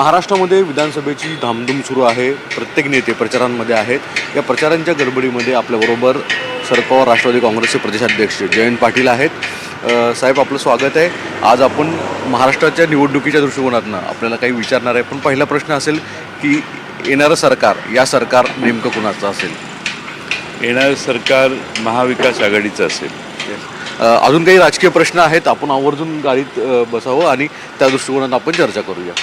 महाराष्ट्रामध्ये विधानसभेची धामधूम सुरू आहे. प्रत्येक नेते प्रचारांमध्ये आहेत. या प्रचारांच्या गडबडीमध्ये आपल्याबरोबर शरद पवार राष्ट्रवादी काँग्रेसचे प्रदेशाध्यक्ष जयंत पाटील आहेत. साहेब, आपलं स्वागत आहे. आज आपण महाराष्ट्राच्या निवडणुकीच्या दृष्टिकोनातून आपल्याला काही विचारणार आहे, पण पहिला प्रश्न असेल की येणारं सरकार, या सरकार नेमकं कुणाचं असेल? येणारं सरकार महाविकास आघाडीचं असेल. अजून काही राजकीय प्रश्न आहेत, आपण आवर्जून गाडीत बसावं आणि त्या दृष्टिकोनात आपण चर्चा करूया.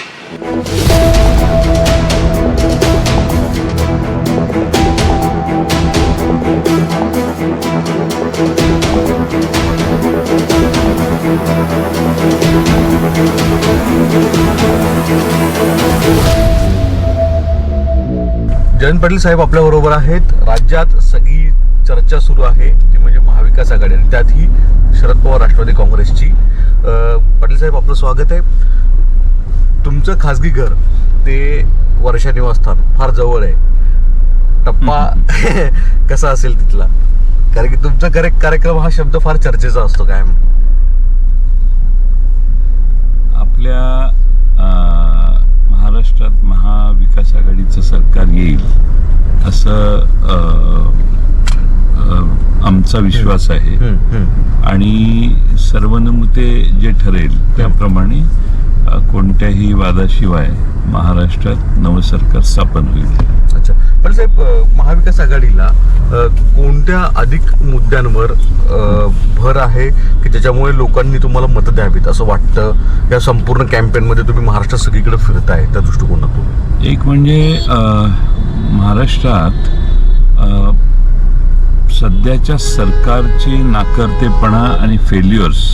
जयंत पाटील साहेब आपल्याबरोबर आहेत. राज्यात सगळी चर्चा सुरू आहे ती म्हणजे महाविकास आघाडी, आणि त्यातही शरद पवार राष्ट्रवादी काँग्रेसची. पाटील साहेब, आपलं स्वागत आहे. तुमचं खाजगी घर ते वर्षा निवासस्थान फार जवळ आहे. टप्पा कसा असेल तिथला? कारण की तुमचा कार्यक्रम हा शब्द फार चर्चेचा असतो कायम. आपल्या महाराष्ट्रात महाविकास आघाडीचं सरकार येईल असं आमचा विश्वास आहे. आणि सर्वानुमते जे ठरेल त्याप्रमाणे कोणत्याही वादाशिवाय महाराष्ट्रात नवं सरकार स्थापन होईल. अच्छा, पण साहेब, महाविकास आघाडीला कोणत्या अधिक मुद्द्यांवर भर आहे की त्याच्यामुळे लोकांनी तुम्हाला मतं द्यावीत असं वाटतं? या संपूर्ण कॅम्पेनमध्ये तुम्ही महाराष्ट्रात सगळीकडे फिरताय त्या दृष्टिकोनातून. एक म्हणजे महाराष्ट्रात सध्याच्या सरकारचे नाकर्तेपणा आणि फेल्युअर्स,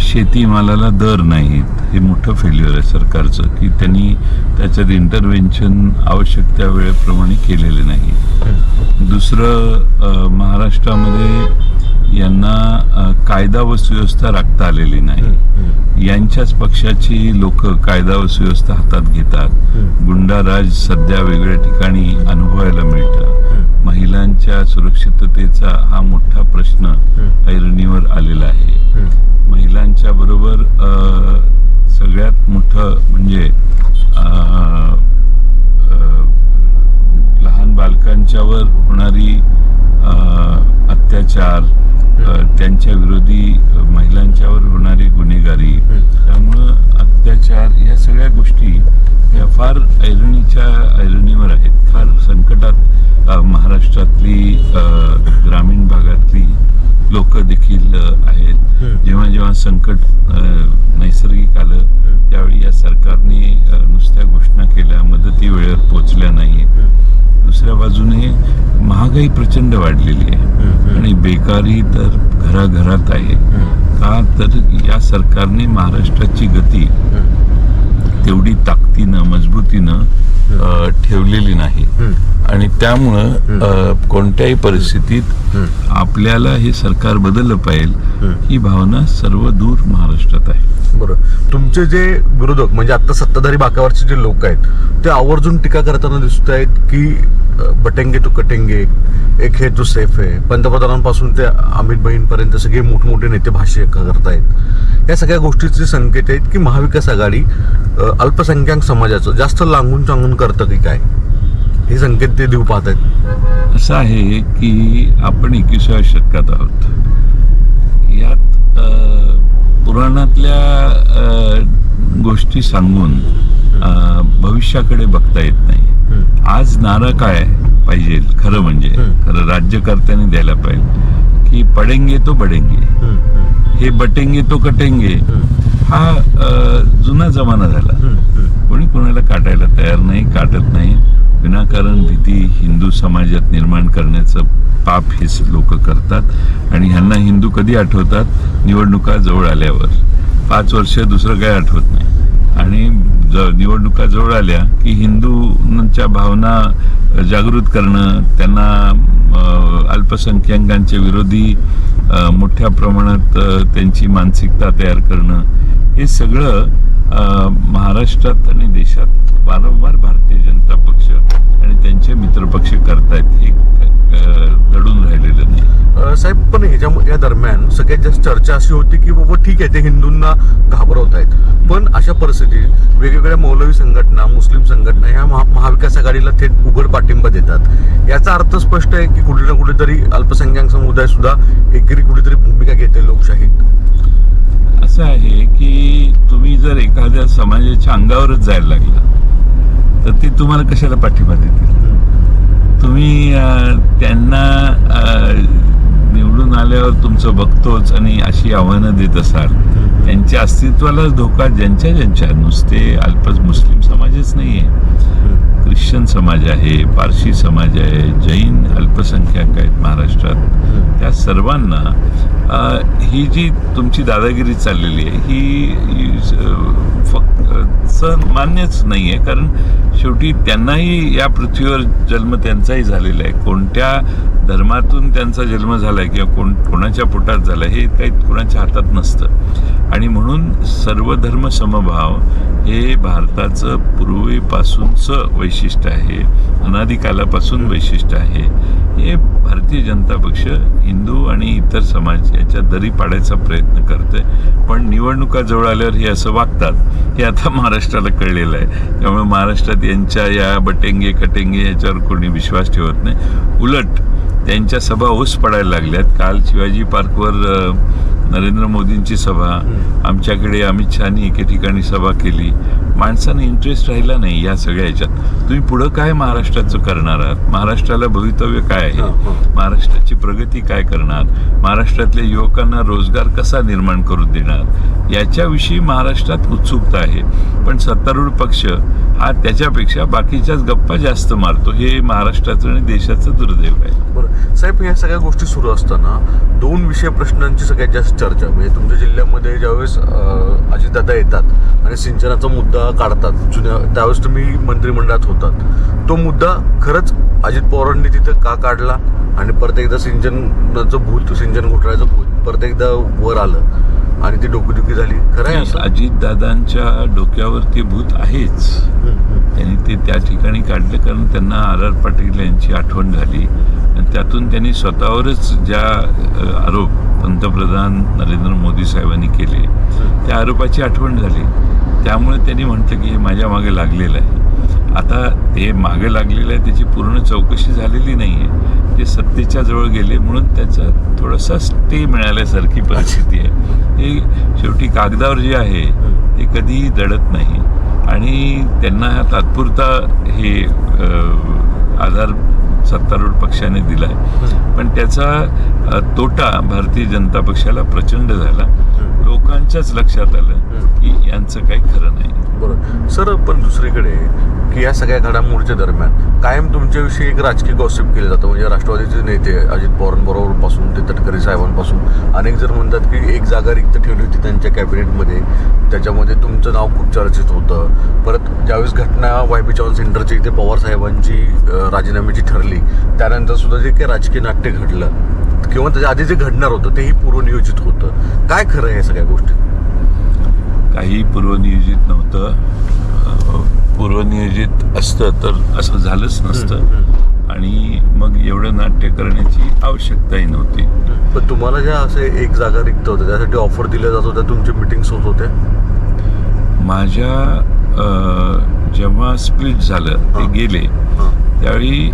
शेतीमालाला दर नाहीत, हे मोठं फेल्युअर आहे सरकारचं, की त्यांनी त्याच्यात इंटरव्हेन्शन आवश्यक त्या वेळेप्रमाणे केलेले नाही. दुसरं, महाराष्ट्रामध्ये यांना कायदा व सुव्यवस्था राखता आलेली नाही. यांच्याच पक्षाची लोक कायदा व सुव्यवस्था हातात घेतात. गुंडाराज सध्या वेगळ्या ठिकाणी अनुभवायला मिळतं. महिलांच्या सुरक्षिततेचा हा मोठा प्रश्न ऐरणीवर आलेला आहे. महिलांच्या बरोबर सगळ्यात मोठं म्हणजे लहान बालकांच्यावर होणारी अत्याचार, त्यांच्या विरोधी महिलांच्यावर होणारी गुन्हेगारी, त्यामुळं अत्याचार, या सगळ्या गोष्टी या फार ऐरणीवर आहेत. फार संकटात महाराष्ट्रातली ग्रामीण भागातली लोक देखील आहेत. जेव्हा संकट नैसर्गिक आलं त्यावेळी या सरकारने नुसत्या घोषणा केल्या, मदती वेळेवर पोचल्या नाहीत. दुसऱ्या बाजूने महागाई प्रचंड वाढलेली आहे आणि बेकारी तर घराघरात आहे. का तर या सरकारने महाराष्ट्राची गती तेवढी ताकदीनं, मजबूतीनं ठेवलेली नाही. आणि त्यामुळं कोणत्याही परिस्थितीत आपल्याला हे सरकार बदललं पाहिजे ही भावना सर्व दूर महाराष्ट्रात आहे. बरोबर. तुमचे जे विरोधक म्हणजे आता सत्ताधारी बाकावरचे जे लोक आहेत ते आवर्जून टीका करताना दिसत आहेत की बटेंगे तो कटेंगे, एक हे तो सेफ आहे. पंतप्रधानांपासून ते अमित भाईंपर्यंत सगळे मोठमोठे नेते भाष्य करतायत. या सगळ्या गोष्टीचे संकेत आहेत की महाविकास आघाडी अल्पसंख्याक समाजाचं जास्त लांबून चांगून करतं की काय, हे संकेत ते देऊ पाहत आहेत. असं आहे की आपण 21व्या शतकात आहोत. यात पुराणातल्या गोष्टी सांगून भविष्याकडे बघता येत नाही. आज नारा काय पाहिजे, खरं राज्यकर्त्यांनी द्यायला पाहिजे की पडेंगे तो बडेंगे, हे बटेंगे तो कटेंगे हा जुना जमाना झाला. कोणी कोणाला काटायला तयार नाही, काटत नाही. विनाकारण भीती हिंदू समाजात निर्माण करण्याचं पाप हे लोक करतात. आणि ह्यांना हिंदू कधी आठवतात? निवडणुका जवळ आल्यावर. 5 वर्ष दुसरं काय आठवत नाही. आणि निवडणुका जवळ आल्या की हिंदूंच्या भावना जागृत करणं, त्यांना अल्पसंख्याकांच्या विरोधी मोठ्या प्रमाणात त्यांची मानसिकता तयार करणं, हे सगळं महाराष्ट्रात आणि देशात वारंवार भारतीय जनता पक्ष आणि त्यांचे मित्रपक्ष करतायत. हे लढून राहिलेलं नाही. साहेब, पण या दरम्यान सगळ्यात जास्त चर्चा अशी होती की बाबा ठीक आहे ते हिंदूंना घाबरवत आहेत, पण अशा परिस्थितीत वेगवेगळ्या मौलवी संघटना, मुस्लिम संघटना ह्या महाविकास आघाडीला थेट उघड पाठिंबा देतात. याचा अर्थ स्पष्ट आहे की कुठे ना कुठेतरी अल्पसंख्याक समुदाय सुद्धा एकेरी कुठेतरी भूमिका घेते लोकशाहीत. असं आहे की तुम्ही जर एखाद्या समाजाच्या अंगावरच जायला लागला तर ते तुम्हाला कशाला पाठिंबा देतील? तुम्ही त्यांना निवडून आल्यावर तुमचं बघतोच आणि अशी आव्हानं देत असाल, त्यांच्या अस्तित्वालाच धोका ज्यांच्या नुसते अल्पच मुस्लिम समाजच नाही आहे, ख्रिश्चन समाज आहे, पारशी समाज आहे, जैन अल्पसंख्याक आहेत महाराष्ट्रात, त्या सर्वांना ही जी तुमची दादागिरी चाललेली आहे ही फक्त मान्यच नाही आहे. कारण शेवटी त्यांनाही या पृथ्वीवर जन्म त्यांचाही झालेला आहे, कोणत्या धर्मातून त्यांचा जन्म झाला आहे किंवा कोणाच्या पोटात झाला हे काही कोणाच्या हातात नसतं. आणि म्हणून सर्वधर्म समभाव हे भारताचं पूर्वीपासूनचं वैशिष्ट्य आहे, अनादिकालापासून वैशिष्ट्य आहे. हे भारतीय जनता पक्ष हिंदू आणि इतर समाज याच्या दरी पाडायचा प्रयत्न करते, पण निवडणुका जवळ आल्यावर हे असं वागतात हे आता महाराष्ट्राला कळलेलं आहे. त्यामुळे महाराष्ट्रात यांच्या या बटेंगे कटेंगे याच्यावर कोणी विश्वास ठेवत नाही. उलट त्यांच्या सभा ओस पडायला लागल्यात. काल शिवाजी पार्कवर नरेंद्र मोदींची सभा, आमच्याकडे अमित शहानी एके ठिकाणी सभा केली. माणसाने इंटरेस्ट राहिला नाही या सगळ्या ह्याच्यात. तुम्ही पुढं काय महाराष्ट्राचं करणार आहात? महाराष्ट्राला भवितव्य काय आहे? महाराष्ट्राची प्रगती काय करणार? महाराष्ट्रातल्या युवकांना रोजगार कसा निर्माण करून देणार? याच्याविषयी महाराष्ट्रात उत्सुकता आहे. पण सत्तारूढ पक्ष हा त्याच्यापेक्षा बाकीच्याच गप्पा जास्त मारतो. हे महाराष्ट्राचं आणि देशाचं दुर्दैव आहे. बरं साहेब, या सगळ्या गोष्टी सुरू असताना दोन विषय प्रश्नांची सगळ्यात जास्त चर्चा, म्हणजे तुमच्या जिल्ह्यामध्ये ज्यावेळेस अजितदादा येतात आणि सिंचनाचा मुद्दा काढतात त्यावेळेस तुम्ही मंत्रिमंडळात होतात, तो मुद्दा खरंच अजित पवारांनी तिथं का काढला आणि परत एकदा सिंचनाचं भूत, सिंचन घोटाळ्याचं भूत परत एकदा वर आलं आणि ती डोकेदुखी झाली? खरं आहे अजितदादांच्या डोक्यावरती भूत आहेच. त्यांनी ते त्या ठिकाणी काढलं कारण त्यांना आर पाटील यांची आठवण झाली आणि त्यातून त्यांनी स्वतःवरच ज्या आरोप पंतप्रधान नरेंद्र मोदी साहेबांनी केले त्या आरोपाची आठवण झाली. त्यामुळे त्यांनी म्हटलं की हे माझ्या मागे लागलेलं आहे. आता ते मागे लागलेलं आहे, त्याची पूर्ण चौकशी झालेली नाही आहे, ते सत्तेच्या जवळ गेले म्हणून त्याचा थोडासा स्टे मिळाल्यासारखी परिस्थिती आहे. हे शेवटी कागदावर जे आहे ते कधीही दडत नाही आणि त्यांना तात्पुरता हे आधार सत्तारूढ पक्षाने दिलाय, पण त्याचा तोटा भारतीय जनता पक्षाला प्रचंड झाला. लोकांच्याच लक्षात आलं की यांचं काही खरं नाही. बरोबर सर, पण दुसरीकडे की या सगळ्या घडामोडीच्या दरम्यान कायम तुमच्याविषयी एक राजकीय गॉसिप केलं जातं. म्हणजे राष्ट्रवादीचे नेते अजित पवारांबरोबर पासून ते तटकरे साहेबांपासून अनेक जण म्हणतात की एक जागा रिक्त ठेवली होती त्यांच्या कॅबिनेटमध्ये, त्याच्यामध्ये तुमचं नाव खूप चर्चेत होतं. परत ज्यावेळेस घटना वायबी चव्हाण सेंटरची इथे पवार साहेबांची राजीनाम्याची ठरली त्यानंतर सुद्धा जे काही राजकीय नाट्य घडलं किंवा त्याच्या आधी जे घडणार होतं तेही पूर्वनियोजित होतं. काय खरं आहे सगळ्या गोष्टी? काही पूर्वनियोजित नव्हतं. पूर्वनियोजित असतं तर असं झालंच नसतं आणि मग एवढं नाट्य करण्याची आवश्यकताही नव्हती. पण तुम्हाला ज्या असे एक जागा रिक्त होत्या त्यासाठी ऑफर दिल्या जात होत्या, तुमची मिटिंग्स होत होत्या? माझ्या जेव्हा स्प्लिट झालं ते गेले त्यावेळी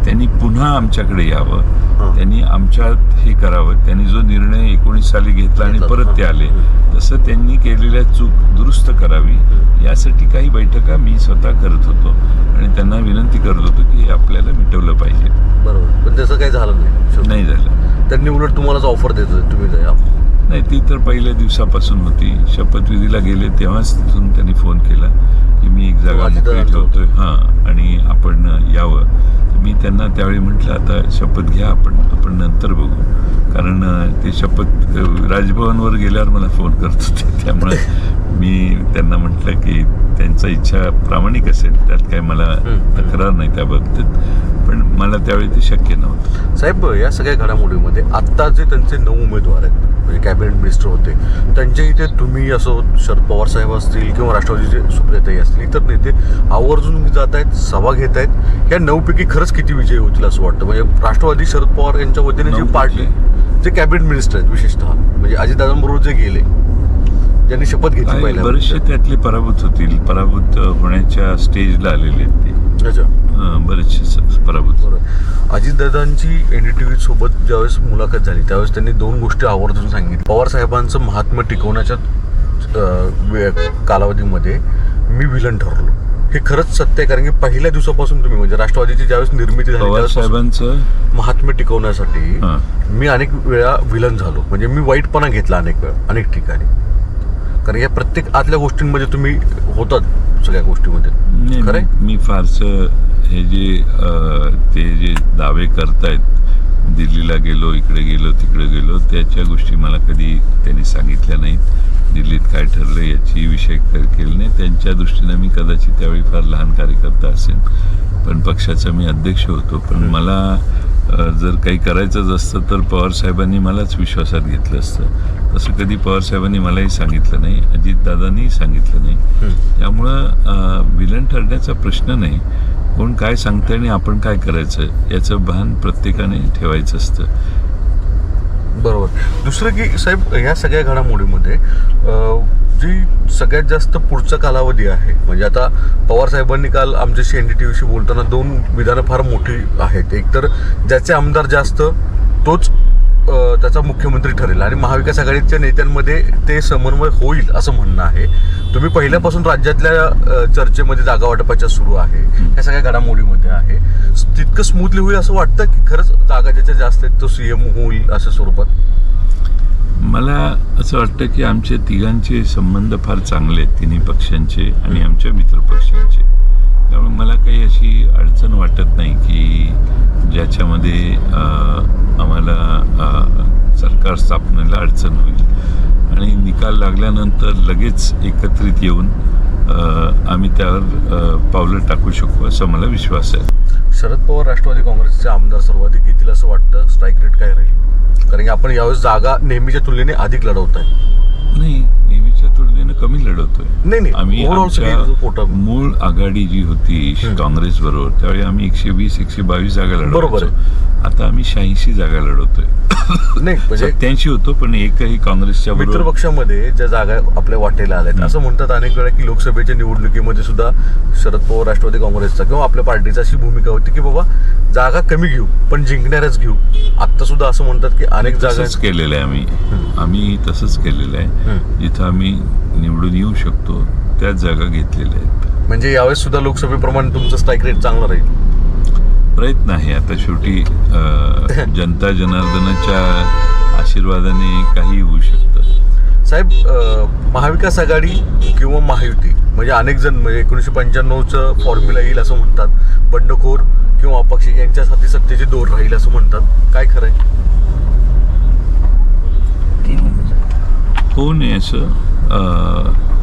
त्यांनी पुन्हा आमच्याकडे यावं, त्यांनी आमच्यात हे करावं. त्यांनी जो निर्णय 19 साली घेतला आणि परत ते आले तसं त्यांनी केलेल्या चूक दुरुस्त करावी यासाठी काही बैठका मी स्वतः करत होतो आणि त्यांना विनंती करत होतो की हे आपल्याला मिटवलं पाहिजे. बरोबर, पण त्याचं काही झालं नाही झालं. त्यांनी उलट तुम्हालाच ऑफर देत होते तुम्ही जाया. नाही, ती तर पहिल्या दिवसापासून होती. शपथविधीला गेले तेव्हाच तिथून त्यांनी फोन केला की मी एक जागा मोकळी ठेवतोय आणि आपण यावं. मी त्यांना त्यावेळी म्हटलं आता शपथ घ्या, आपण नंतर बघू. कारण ते शपथ राजभवनवर गेल्यावर मला फोन करत होते, त्यामुळे मी त्यांना म्हटलं की त्यांचा इच्छा प्रामाणिक असेल त्यात काय मला तक्रार नाही त्या बाबतीत, पण मला त्यावेळी ते शक्य नव्हतं. साहेब, या सगळ्या घडामोडीमध्ये आत्ता जे त्यांचे 9 उमेदवार आहेत, म्हणजे कॅबिनेट मिनिस्टर होते, त्यांच्या इथे तुम्ही असो, शरद पवार साहेब असतील किंवा राष्ट्रवादीचे सुप्रियाताई असतील, इतर नेते आवर्जून जात आहेत, सभा घेत आहेत. या 9 पैकी खरंच किती विजयी होतील असं वाटतं? म्हणजे राष्ट्रवादी शरद पवार यांच्या वतीने जी 9 पार्टी, जे कॅबिनेट मिनिस्टर आहेत विशेषतः, म्हणजे अजितदादांबरोबर जे गेले, ज्यांनी शपथ घेतली पहिल्या, बरेचसे त्यातले पराभूत होतील, पराभूत होण्याच्या स्टेजला आलेले आहेत ते. अच्छा, बरेचसे पराभूत. बरोबर. अजितदादांची NDTV सोबत ज्यावेळेस मुलाखत झाली त्यावेळेस त्यांनी 2 गोष्टी आवर्जून सांगितल्या. पवार साहेबांचं महात्म्य टिकवण्याच्या कालावधीमध्ये मी विलन ठरलो. हे खरंच सत्य आहे, कारण की पहिल्या दिवसापासून तुम्ही, म्हणजे राष्ट्रवादीची ज्यावेळेस निर्मिती झाली पवार साहेबांचं महात्म्य टिकवण्यासाठी मी अनेक वेळा विलन झालो, म्हणजे मी वाईटपणा घेतला अनेक वेळा, अनेक ठिकाणी. कारण या प्रत्येक आतल्या गोष्टींमध्ये तुम्ही होतात सगळ्या गोष्टीमध्ये. खरंय, मी फारसं हे जे ते जे दावे करतायत, दिल्लीला गेलो, इकडे गेलो, तिकडे गेलो, त्याच्या गोष्टी मला कधी त्यांनी सांगितल्या नाहीत. दिल्लीत काय ठरलं याची विषय केलं नाही. त्यांच्या दृष्टीनं मी कदाचित त्यावेळी फार लहान कार्यकर्ता असेल, पण पक्षाचा मी अध्यक्ष होतो. पण मला जर काही करायचंच असतं तर पवार साहेबांनी मलाच विश्वासात घेतलं असतं. तसं कधी पवार साहेबांनी मलाही सांगितलं नाही, अजितदादांनीही सांगितलं नाही. त्यामुळं विलन ठरण्याचा प्रश्न नाही. कोण काय सांगतंय आणि आपण काय करायचं याचं भान प्रत्येकाने ठेवायचं असतं. बरोबर. दुसरं की साहेब, या सगळ्या घडामोडीमध्ये जी सगळ्यात जास्त पुढचा कालावधी आहे, म्हणजे आता पवार साहेबांनी काल आमच्याशी NDTVशी बोलताना 2 विधानं फार मोठी आहेत. एक तर ज्याचे आमदार जास्त तोच त्याचा मुख्यमंत्री ठरेल, आणि महाविकास आघाडीच्या नेत्यांमध्ये ते समन्वय होईल असं म्हणणं आहे. तुम्ही पहिल्यापासून राज्यातल्या चर्चेमध्ये जागा वाटपाच्या सुरू आहे, या सगळ्या घडामोडीमध्ये आहे, तितकं स्मूथली होईल असं वाटतं की खरंच जागा ज्याच्या जास्त आहेत तो CM होईल अशा स्वरूपात? मला असं वाटतं की आमच्या तिघांचे संबंध फार चांगले आहेत, तिन्ही पक्षांचे आणि आमच्या मित्रपक्षांचे. त्यामुळे मला काही अशी अडचण वाटत नाही की ज्याच्यामध्ये आम्हाला सरकार स्थापनेला अडचण होईल. आणि निकाल लागल्यानंतर लगेच एकत्रित येऊन आम्ही त्यावर पावलं टाकू शकू असं मला विश्वास आहे. शरद पवार राष्ट्रवादी काँग्रेसचे आमदार सर्वाधिक येतील असं वाटतं? स्ट्राईक रेट काय राहील? कारण की आपण यावेळेस जागा नेहमीच्या तुलनेने अधिक लढवत आहे. नाही, नेहमीच्या तुलनेनं कमी लढवतोय. नाही, आम्ही आमच्या मूळ आघाडी जी होती काँग्रेस बरोबर, त्यावेळी आम्ही 120-122 जागा लढवतो. आता आम्ही 86 जागा लढवतोय. नाही, म्हणजे 87 होतो, पण एकही काँग्रेसच्या मित्र पक्षामध्ये ज्या जागा आपल्या वाटेला आल्यात, असं म्हणतात अनेक वेळा की लोकसभेच्या निवडणुकीमध्ये सुद्धा शरद पवार राष्ट्रवादी काँग्रेसचा किंवा आपल्या पार्टीची अशी भूमिका होती की बाबा जागा कमी घेऊ पण जिंकणारच घेऊ. आता सुद्धा असं म्हणतात की अनेक जागा केलेलं आहे. आम्ही तसंच केलेलं आहे. जिथं आम्ही निवडून येऊ शकतो त्याच जागा घेतलेल्या आहेत. म्हणजे यावेळेस सुद्धा लोकसभेप्रमाणे तुमचं स्ट्राईक रेट चांगला राहील? प्रयत्न आहे. आता शेवटी जनता जनार्दनाच्या आशीर्वादाने काही होऊ शकतं. साहेब, महाविकास आघाडी किंवा महायुती, म्हणजे अनेक जण म्हणजे 1995चं फॉर्म्युला येईल असं म्हणतात. बंडखोर किंवा अपक्ष यांच्यासाठी सत्तेची दोर राहील असं म्हणतात. काय खरंय? कोण आहे असं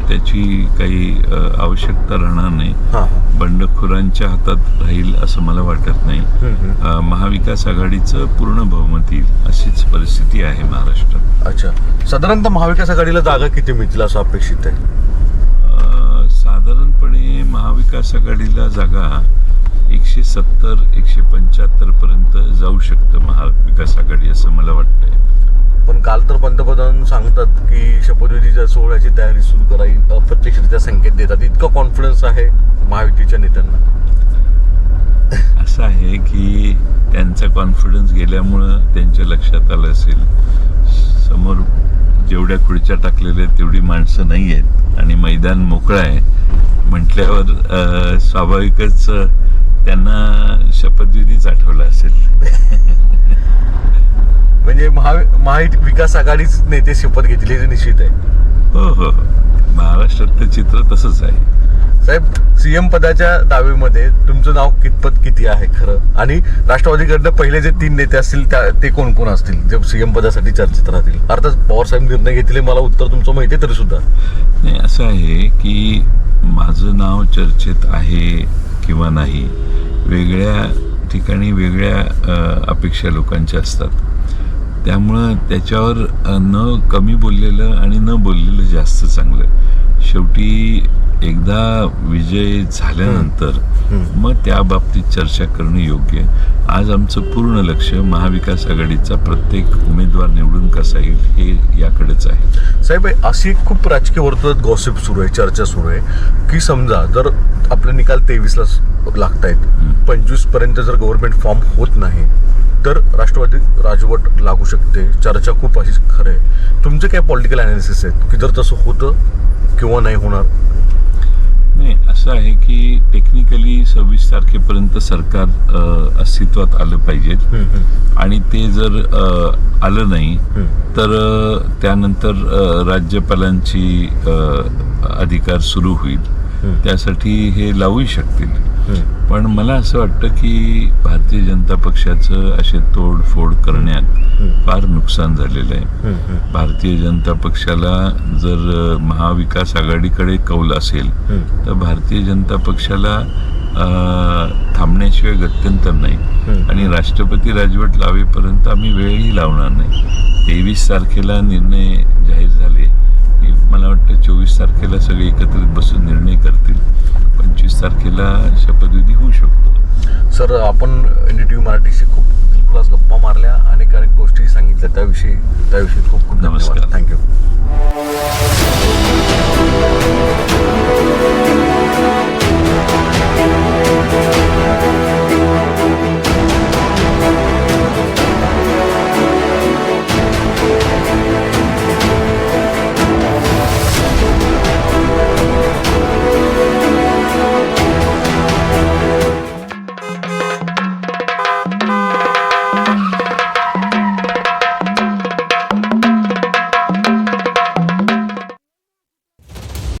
त्याची काही आवश्यकता राहणार नाही. बंडखोरांच्या हातात राहील असं मला वाटत नाही. महाविकास आघाडीचं पूर्ण बहुमत येईल अशीच परिस्थिती आहे महाराष्ट्रात. अच्छा, साधारणतः महाविकास आघाडीला जागा किती मिळतील असं अपेक्षित आहे? साधारणपणे महाविकास आघाडीला जागा 170-175 पर्यंत जाऊ शकतं महाविकास आघाडी असं मला वाटतंय. पण काल तर पंतप्रधान सांगतात की शपथविधीच्या सोहळ्याची तयारी सुरू करायची, अप्रत्यक्षरित्या संकेत देतात. इतका कॉन्फिडन्स आहे महायुतीच्या नेत्यांना? असं आहे की त्यांचा कॉन्फिडन्स गेल्यामुळं त्यांच्या लक्षात आलं असेल समोर जेवढ्या खुर्च्या टाकलेल्या तेवढी माणसं नाही आहेत आणि मैदान मोकळं आहे म्हटल्यावर स्वाभाविकच त्यांना शपथविधीच आठवला असेल. म्हणजे महाविकास आघाडीच नेते शपथ घेतली हे निश्चित आहे. हो, महाराष्ट्रातलं चित्र तसंच आहे. साहेब, CM पदाच्या दावेमध्ये तुमचं नाव किती आहे खरं? आणि राष्ट्रवादीकडनं पहिले जे 3 नेते असतील ते कोण कोण असतील जे CM पदासाठी चर्चेत राहतील? अर्थात पवार साहेब निर्णय घेतले, मला उत्तर तुमचं माहिती आहे तरी सुद्धा. नाही, असं आहे की माझं नाव चर्चेत आहे किंवा नाही वेगळ्या ठिकाणी वेगळ्या अपेक्षा लोकांच्या असतात. त्यामुळं त्याच्यावर न कमी बोललेलं आणि न बोललेलं जास्त चांगलं. शेवटी एकदा विजय झाल्यानंतर मग त्या बाबतीत चर्चा करणं योग्य. आज आमचं पूर्ण लक्ष महाविकास आघाडीचा प्रत्येक उमेदवार निवडून कसा येईल हे याकडेच आहे. साहेब, अशी एक खूप राजकीय वर्तुळात गॉसिप सुरू आहे, चर्चा सुरू आहे की समजा जर आपले निकाल 23ला लागतायत, 25 पर्यंत जर गव्हर्नमेंट फॉर्म होत नाही तर राष्ट्रवादी राजवट लागू शकते. चर्चा खूप अशी खरं आहे. तुमचे काय पॉलिटिकल अनालिसिस आहेत की जर तसं होतं किंवा नाही होणार? नाही, असं आहे की टेक्निकली 26 तारखेपर्यंत सरकार अस्तित्वात आलं पाहिजे आणि ते जर आलं नाही तर त्यानंतर राज्यपालांची अधिकार सुरू होईल. त्यासाठी हे लावूही शकतील. पण मला असं वाटतं की भारतीय जनता पक्षाचं असे तोडफोड करण्यात फार नुकसान झालेलं आहे. भारतीय जनता पक्षाला जर महाविकास आघाडीकडे कौल असेल तर भारतीय जनता पक्षाला थांबण्याशिवाय गत्यंतर नाही आणि राष्ट्रपती राजवट लावेपर्यंत आम्ही वेळही लावणार नाही. 23 तारखेला निर्णय जाहीर झाले की मला वाटतं 24 तारखेला सगळे एकत्रित बसून निर्णय करतील. 25 तारखेला शपथविधी होऊ शकतो. सर, आपण NDTV मराठीशी खूप दिलखुलास गप्पा मारल्या, अनेक गोष्टी सांगितल्या, त्याविषयी खूप खूप नमस्कार. थँक्यू.